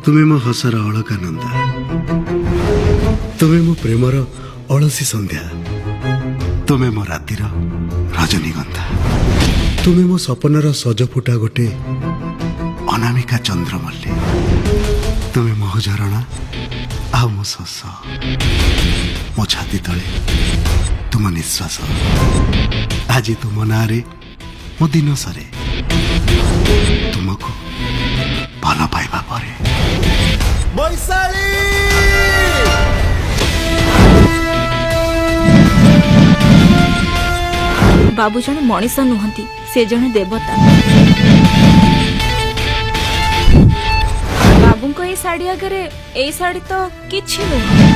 तुम्हें मो हसर अलकानंदा, तुम्हें मो प्रेमर अलसी संध्या, तुम्हें मो रातिर रजनीगंधा, तुम्हें मो सपनर सजफुटा गोटे अनामिका चंद्रमल्ली, तुम्हें मो झरणा आ मो शस, मो छाती तले तुम निश्वास, आज तुम नारे मो दिन सरे तुमको भल पाइबा परे। बैशाली बाबू जन मनीष नुहति, से जने देवता। बाबू को ये साड़ी आगे ए साड़ी तो किछि नुह।